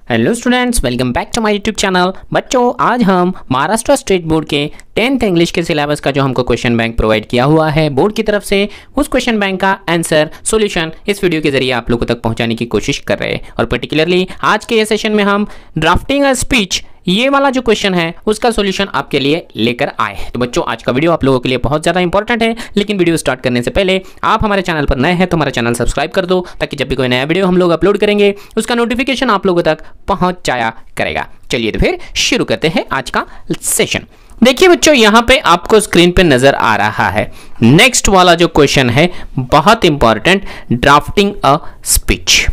Hello students, welcome back to my YouTube channel. बच्चों, आज हम महाराष्ट्र स्टेट बोर्ड के 10th इंग्लिश के सिलेबस का जो हमको क्वेश्चन बैंक प्रोवाइड किया हुआ है बोर्ड की तरफ से, उस क्वेश्चन बैंक का आंसर सॉल्यूशन इस वीडियो के जरिए आप लोगों तक पहुंचाने की कोशिश कर रहे हैं। और पर्टिकुलरली आज के ये सेशन में हम ड्राफ्टिंग अ स्पीच, ये वाला जो क्वेश्चन है उसका सॉल्यूशन आपके लिए लेकर आए हैं। तो बच्चों, आज का वीडियो आप लोगों के लिए बहुत ज़्यादा इंपॉर्टेंट है, लेकिन वीडियो स्टार्ट करने से पहले आप हमारे चैनल पर नए हैं तो हमारा चैनल सब्सक्राइब कर दो, ताकि जब भी कोई नया वीडियो हम लोग अपलोड करेंगे उसका नोटिफिकेशन आप लोगों तक पहुंच जाया करेगा। चलिए तो फिर शुरू करते हैं आज का सेशन। देखिए बच्चों, यहाँ पे आपको स्क्रीन पे नजर आ रहा है नेक्स्ट वाला जो क्वेश्चन है, बहुत इंपॉर्टेंट, ड्राफ्टिंग अ स्पीच।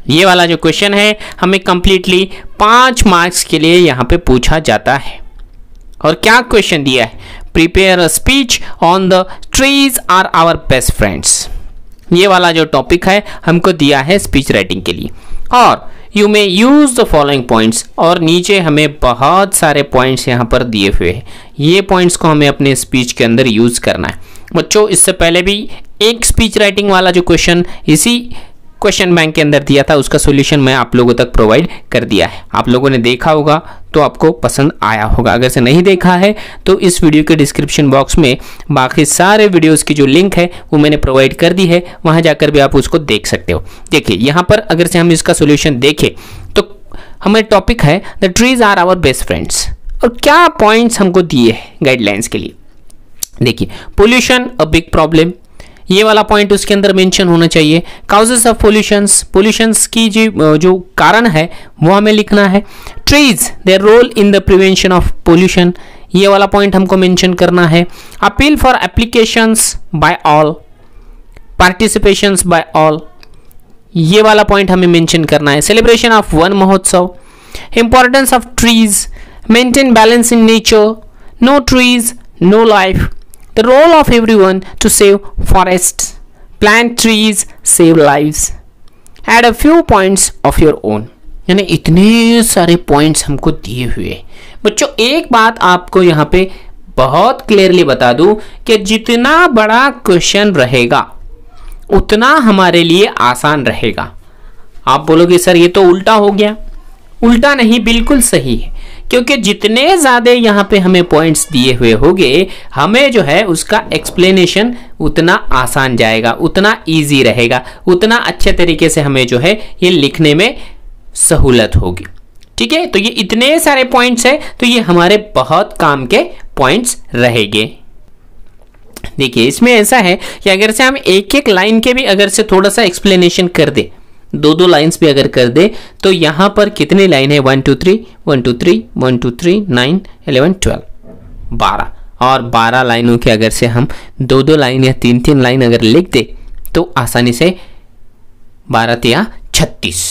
ये वाला जो क्वेश्चन है हमें कंप्लीटली 5 मार्क्स के लिए यहाँ पे पूछा जाता है। और क्या क्वेश्चन दिया है? Prepare a speech on the trees are our best friends. ये वाला जो टॉपिक है हमको दिया है स्पीच राइटिंग के लिए। और you may use the following points, और नीचे हमें बहुत सारे पॉइंट्स यहाँ पर दिए हुए हैं। ये पॉइंट्स को हमें अपने स्पीच के अंदर यूज करना है। बच्चों, इससे पहले भी एक स्पीच राइटिंग वाला जो क्वेश्चन इसी क्वेश्चन बैंक के अंदर दिया था, उसका सॉल्यूशन मैं आप लोगों तक प्रोवाइड कर दिया है। आप लोगों ने देखा होगा तो आपको पसंद आया होगा। अगर से नहीं देखा है तो इस वीडियो के डिस्क्रिप्शन बॉक्स में बाकी सारे वीडियोस की जो लिंक है वो मैंने प्रोवाइड कर दी है, वहां जाकर भी आप उसको देख सकते हो। देखिए, यहाँ पर अगर से हम इसका सॉल्यूशन देखें तो हमें टॉपिक है the trees are our best friends. और क्या पॉइंट्स हमको दिए हैं गाइडलाइंस के लिए? देखिए, पोल्यूशन अ बिग प्रॉब्लम, ये वाला पॉइंट उसके अंदर मेंशन होना चाहिए। काउजेस ऑफ पोल्यूशंस, पोल्यूशंस की जो कारण है वो हमें लिखना है। Trees, their role in the prevention of pollution, ये वाला पॉइंट हमको मेंशन करना है। Appeal for applications by all, participations by all, ये वाला पॉइंट हमें मेंशन करना है। Celebration of Van Mahotsav, importance of trees, maintain balance in nature, no trees no life, the role of everyone to save forests, plant trees, save lives, add a few points of your own। यानी इतने सारे points हमको दिए हुए। बच्चों, एक बात आपको यहाँ पे बहुत क्लियरली बता दूं कि जितना बड़ा क्वेश्चन रहेगा उतना हमारे लिए आसान रहेगा। आप बोलोगे सर ये तो उल्टा हो गया। उल्टा नहीं, बिल्कुल सही है, क्योंकि जितने ज़्यादा यहाँ पे हमें पॉइंट्स दिए हुए होंगे, हमें जो है उसका एक्सप्लेनेशन उतना आसान जाएगा, उतना इजी रहेगा, उतना अच्छे तरीके से हमें जो है ये लिखने में सहूलत होगी। ठीक है, तो ये इतने सारे पॉइंट्स है तो ये हमारे बहुत काम के पॉइंट्स रहेंगे। देखिए, इसमें ऐसा है कि अगर से हम एक एक लाइन के भी अगर से थोड़ा सा एक्सप्लेनेशन कर दे, दो लाइंस भी अगर कर दे, तो यहां पर कितनी लाइन है? 1 2 3 1 2 3 1 2 3 9 11 12 12। और 12 लाइनों के अगर से हम दो लाइन या तीन लाइन अगर लिख दे तो आसानी से 12 या 36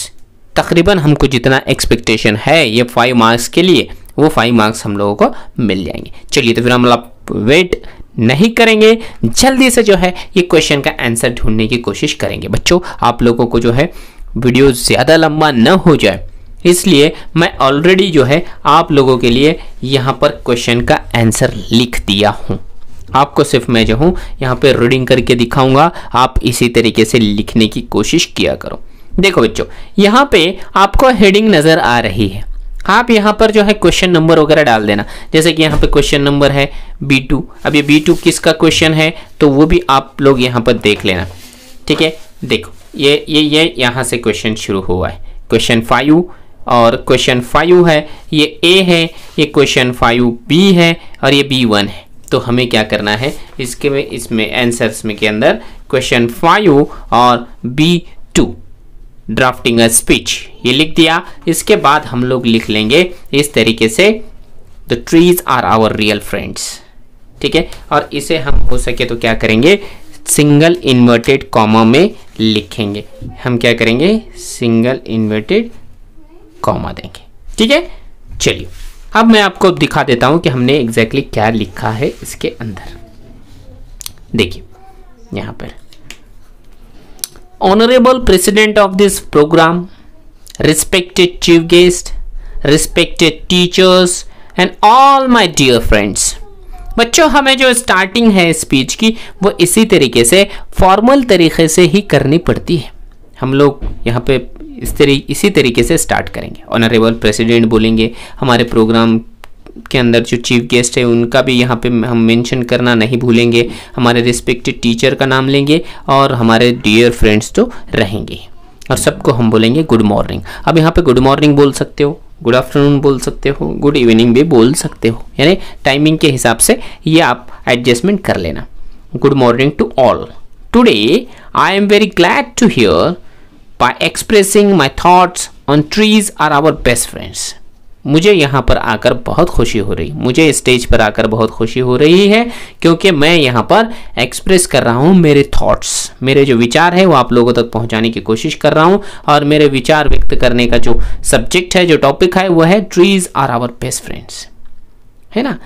तकरीबन हमको जितना एक्सपेक्टेशन है ये 5 मार्क्स के लिए, वो 5 मार्क्स हम लोगों को मिल जाएंगे। चलिए तो फिर हम लोग वेट नहीं करेंगे, जल्दी से जो है ये क्वेश्चन का आंसर ढूंढने की कोशिश करेंगे। बच्चों, आप लोगों को जो है वीडियो ज़्यादा लंबा न हो जाए, इसलिए मैं ऑलरेडी जो है आप लोगों के लिए यहाँ पर क्वेश्चन का आंसर लिख दिया हूँ। आपको सिर्फ मैं जो हूँ यहाँ पे रीडिंग करके दिखाऊंगा, आप इसी तरीके से लिखने की कोशिश किया करो। देखो बच्चों, यहाँ पे आपको हेडिंग नज़र आ रही है, आप यहाँ पर जो है क्वेश्चन नंबर वगैरह डाल देना। जैसे कि यहाँ पे क्वेश्चन नंबर है B2। अब ये B2 किसका क्वेश्चन है तो वो भी आप लोग यहाँ पर देख लेना। ठीक है, देखो ये यहाँ से क्वेश्चन शुरू हुआ है, क्वेश्चन 5, और क्वेश्चन 5 है, ये A है, ये क्वेश्चन 5B है, और ये B1 है। तो हमें क्या करना है इसमें आंसर्स में के अंदर क्वेश्चन 5 और B2 ड्राफ्टिंग अ स्पीच ये लिख दिया। इसके बाद हम लोग लिख लेंगे इस तरीके से, the trees are our real friends. ठीक है, और इसे हम हो सके तो क्या करेंगे, सिंगल इन्वर्टेड कॉमा में लिखेंगे। हम क्या करेंगे, सिंगल इन्वर्टेड कॉमा देंगे। ठीक है, चलिए अब मैं आपको दिखा देता हूं कि हमने एग्जैक्टली क्या लिखा है इसके अंदर। देखिए यहां पर, Honorable President of this program, respected chief guest, respected teachers and all my dear friends। बच्चों, हमें जो स्टार्टिंग है स्पीच की वो इसी तरीके से फॉर्मल तरीके से ही करनी पड़ती है। हम लोग यहाँ पे इसी तरीके से स्टार्ट करेंगे। ऑनरेबल प्रेसिडेंट बोलेंगे, हमारे प्रोग्राम के अंदर जो चीफ गेस्ट है उनका भी यहाँ पे हम मेंशन करना नहीं भूलेंगे, हमारे रिस्पेक्टेड टीचर का नाम लेंगे और हमारे डियर फ्रेंड्स तो रहेंगे और सबको हम बोलेंगे गुड मॉर्निंग। अब यहाँ पे गुड मॉर्निंग बोल सकते हो, गुड आफ्टरनून बोल सकते हो, गुड इवनिंग भी बोल सकते हो, यानी टाइमिंग के हिसाब से ये आप एडजस्टमेंट कर लेना। Good morning to all, today I am very glad to here by expressing my thoughts on trees are our best friends. मुझे यहाँ पर आकर बहुत खुशी हो रही, मुझे स्टेज पर आकर बहुत खुशी हो रही है क्योंकि मैं यहाँ पर एक्सप्रेस कर रहा हूँ मेरे थॉट्स, मेरे जो विचार है वो आप लोगों तक पहुँचाने की कोशिश कर रहा हूँ और मेरे विचार व्यक्त करने का जो सब्जेक्ट है, जो टॉपिक है वो है trees are our best friends, है ना।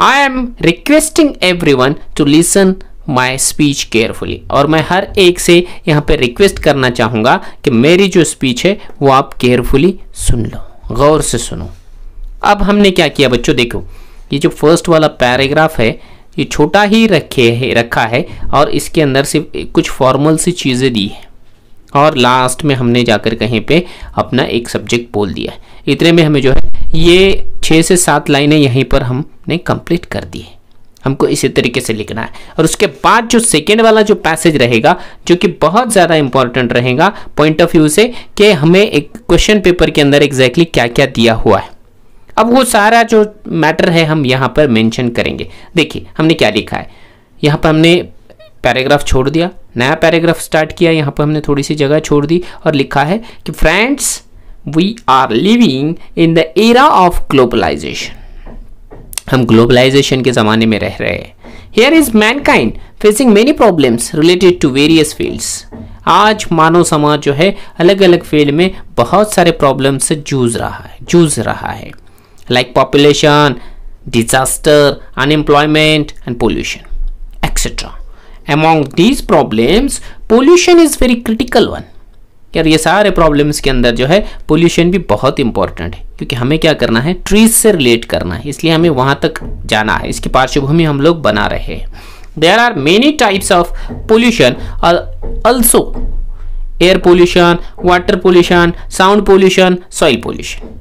I am requesting everyone to listen my speech carefully, और मैं हर एक से यहाँ पे रिक्वेस्ट करना चाहूँगा कि मेरी जो स्पीच है वो आप केयरफुली सुन लो, गौर से सुनो। अब हमने क्या किया बच्चों, देखो ये जो फर्स्ट वाला पैराग्राफ है ये छोटा ही रखा है और इसके अंदर सिर्फ कुछ फॉर्मल सी चीज़ें दी है और लास्ट में हमने जाकर कहीं पे अपना एक सब्जेक्ट बोल दिया है। इतने में हमें जो है ये 6 से 7 लाइनें यहीं पर हमने कंप्लीट कर दी है। हमको इसी तरीके से लिखना है और उसके बाद जो सेकेंड वाला जो पैसेज रहेगा जो कि बहुत ज़्यादा इंपॉर्टेंट रहेगा पॉइंट ऑफ व्यू से कि हमें एक क्वेश्चन पेपर के अंदर एग्जैक्टली क्या क्या दिया हुआ है, अब वो सारा जो मैटर है हम यहाँ पर मेंशन करेंगे। देखिए हमने क्या लिखा है, यहाँ पर हमने पैराग्राफ छोड़ दिया, नया पैराग्राफ स्टार्ट किया, यहाँ पर हमने थोड़ी सी जगह छोड़ दी और लिखा है कि friends we are living in the era of globalisation, हम ग्लोबलाइजेशन के ज़माने में रह रहे हैं। Here is mankind facing many problems related to various fields, आज मानव समाज जो है अलग अलग फील्ड में बहुत सारे प्रॉब्लम से जूझ रहा है like population, disaster, unemployment and pollution etcetera. Among these problems pollution is very critical one, यार ये सारे प्रॉब्लम्स के अंदर जो है पोल्यूशन भी बहुत इंपॉर्टेंट है क्योंकि हमें क्या करना है, ट्रीज से रिलेट करना है, इसलिए हमें वहां तक जाना है, इसकी पार्श्वभूमि हम लोग बना रहे हैं। There are many types of pollution also, air pollution, water pollution, sound pollution, soil pollution.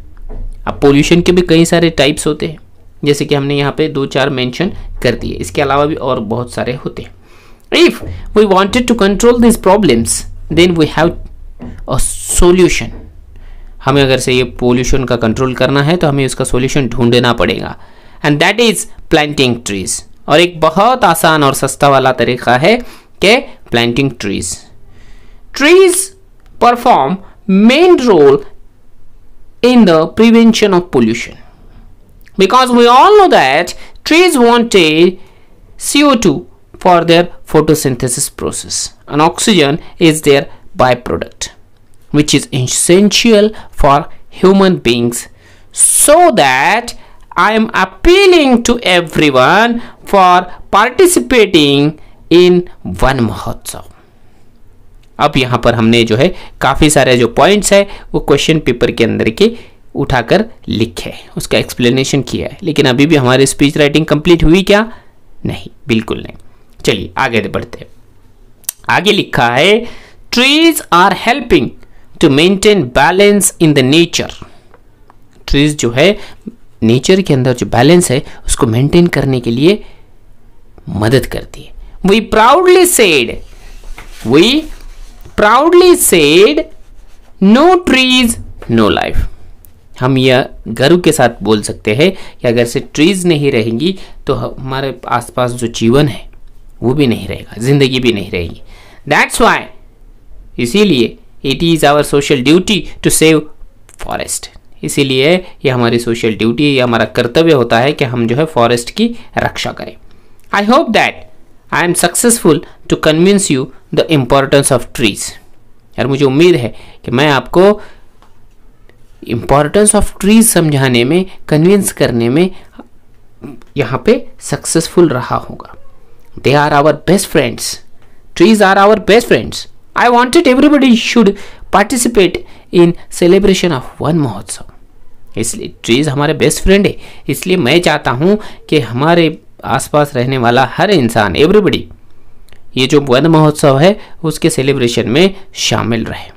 अब पोल्यूशन के भी कई सारे टाइप्स होते हैं जैसे कि हमने यहाँ पे 2-4 मेंशन कर दिए, इसके अलावा भी और बहुत सारे होते हैं। If we wanted to control this problems then we have a solution, हमें अगर से ये पोल्यूशन का कंट्रोल करना है तो हमें इसका सॉल्यूशन ढूंढना पड़ेगा and that is planting trees. और एक बहुत आसान और सस्ता वाला तरीका है कि planting trees. Trees perform main role in the prevention of pollution because we all know that trees wanted CO2 for their photosynthesis process and oxygen is their byproduct which is essential for human beings, so that I am appealing to everyone for participating in Van Mahotsav। अब यहाँ पर हमने जो है काफ़ी सारे जो points है वो क्वेश्चन पेपर के अंदर के उठाकर लिखे, उसका एक्सप्लेनेशन किया है, लेकिन अभी भी हमारी स्पीच राइटिंग कंप्लीट हुई क्या? नहीं, बिल्कुल नहीं। चलिए आगे बढ़ते हैं। आगे लिखा है trees are helping to maintain balance in the nature. Trees जो है नेचर के अंदर जो बैलेंस है उसको मेंटेन करने के लिए मदद करती है। We proudly said no trees no life. हम यह गर्व के साथ बोल सकते हैं कि अगर से ट्रीज नहीं रहेंगी तो हमारे आसपास जो जीवन है वो भी नहीं रहेगा, जिंदगी भी नहीं रहेगी। दैट्स वाई, इसीलिए it is our social duty to save forest. इसीलिए ये हमारी सोशल ड्यूटी, ये हमारा कर्तव्य होता है कि हम जो है फॉरेस्ट की रक्षा करें। I hope that I am successful to convince you the importance of trees. यार मुझे उम्मीद है कि मैं आपको इम्पोर्टेंस ऑफ ट्रीज समझाने में, कन्विंस करने में यहाँ पे सक्सेसफुल रहा होगा। They are our best friends, trees are our best friends. I wanted everybody should participate in celebration of Van Mahotsav. इसलिए ट्रीज हमारे बेस्ट फ्रेंड है, इसलिए मैं चाहता हूँ कि हमारे आसपास रहने वाला हर इंसान, एवरीबडी, ये जो वन महोत्सव है उसके सेलिब्रेशन में शामिल रहे।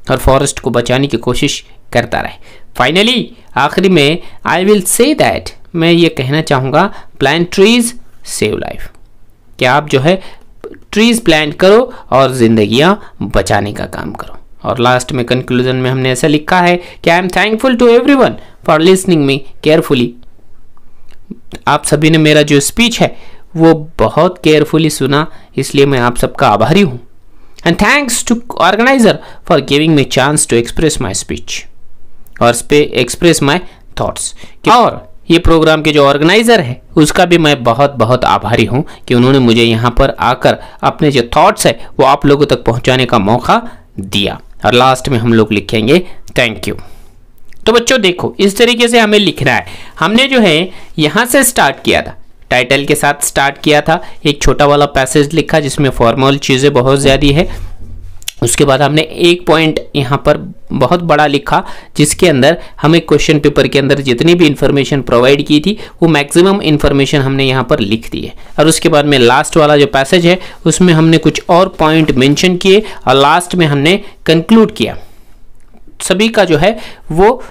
और फॉरेस्ट को बचाने की कोशिश करता रहे। फाइनली आखिरी में आई विल से दैट, मैं ये कहना चाहूँगा, प्लांट ट्रीज सेव लाइफ, कि आप जो है ट्रीज प्लांट करो और जिंदगियाँ बचाने का काम करो। और लास्ट में कंक्लूजन में हमने ऐसा लिखा है कि I am thankful to everyone for listening me carefully. आप सभी ने मेरा जो स्पीच है वो बहुत केयरफुली सुना, इसलिए मैं आप सबका आभारी हूँ। And thanks to organiser for giving me chance to express my speech और एक्सप्रेस माई थॉट्स। और ये प्रोग्राम के जो ऑर्गेनाइजर है उसका भी मैं बहुत बहुत आभारी हूँ कि उन्होंने मुझे यहाँ पर आकर अपने जो थॉट्स है वो आप लोगों तक पहुँचाने का मौका दिया। और लास्ट में हम लोग लिखेंगे थैंक यू। तो बच्चों देखो, इस तरीके से हमें लिखना है। हमने जो है यहाँ से स्टार्ट किया था, टाइटल के साथ स्टार्ट किया था, एक छोटा वाला पैसेज लिखा जिसमें फॉर्मल चीज़ें बहुत ज़्यादा है। उसके बाद हमने एक पॉइंट यहाँ पर बहुत बड़ा लिखा जिसके अंदर हमें क्वेश्चन पेपर के अंदर जितनी भी इंफॉर्मेशन प्रोवाइड की थी वो मैक्सिमम इंफॉर्मेशन हमने यहाँ पर लिख दी है। और उसके बाद में लास्ट वाला जो पैसेज है उसमें हमने कुछ और पॉइंट मेंशन किए और लास्ट में हमने कंक्लूड किया, सभी का जो है वो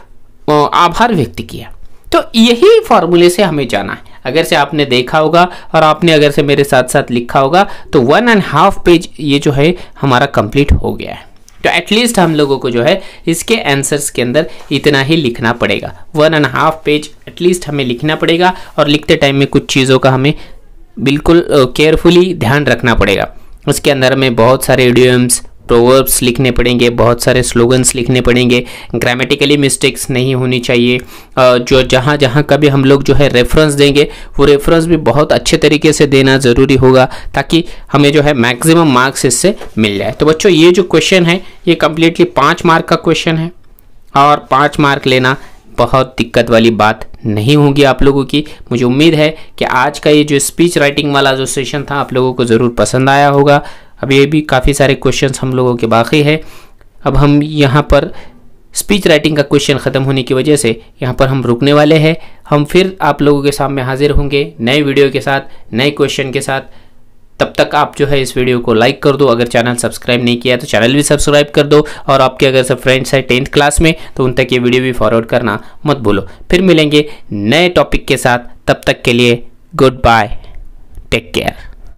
आभार व्यक्त किया। तो यही फॉर्मूले से हमें जाना है। अगर से आपने देखा होगा और आपने अगर से मेरे साथ साथ लिखा होगा तो 1.5 पेज ये जो है हमारा कंप्लीट हो गया है। तो एटलीस्ट हम लोगों को जो है इसके आंसर्स के अंदर इतना ही लिखना पड़ेगा, 1.5 पेज एटलीस्ट हमें लिखना पड़ेगा। और लिखते टाइम में कुछ चीज़ों का हमें बिल्कुल केयरफुली ध्यान रखना पड़ेगा। उसके अंदर हमें बहुत सारे इडियम्स, प्रोवर्ब्स लिखने पड़ेंगे, बहुत सारे स्लोगन्स लिखने पड़ेंगे, ग्रामेटिकली मिस्टेक्स नहीं होनी चाहिए। जो जहाँ जहाँ कभी हम लोग जो है रेफरेंस देंगे वो रेफरेंस भी बहुत अच्छे तरीके से देना ज़रूरी होगा ताकि हमें जो है मैक्सिमम मार्क्स इससे मिल जाए। तो बच्चों ये जो क्वेश्चन है ये कम्प्लीटली 5 मार्क का क्वेश्चन है और 5 मार्क लेना बहुत दिक्कत वाली बात नहीं होगी आप लोगों की। मुझे उम्मीद है कि आज का ये जो स्पीच राइटिंग वाला जो सेशन था आप लोगों को ज़रूर पसंद आया होगा। अब ये भी काफ़ी सारे क्वेश्चंस हम लोगों के बाकी है। अब हम यहाँ पर स्पीच राइटिंग का क्वेश्चन ख़त्म होने की वजह से यहाँ पर हम रुकने वाले हैं। हम फिर आप लोगों के सामने हाजिर होंगे नए वीडियो के साथ, नए क्वेश्चन के साथ। तब तक आप जो है इस वीडियो को लाइक कर दो, अगर चैनल सब्सक्राइब नहीं किया तो चैनल भी सब्सक्राइब कर दो। और आपके अगर सब फ्रेंड्स हैं 10th क्लास में तो उन तक ये वीडियो भी फॉरवर्ड करना मत भूलो। फिर मिलेंगे नए टॉपिक के साथ, तब तक के लिए गुड बाय, टेक केयर।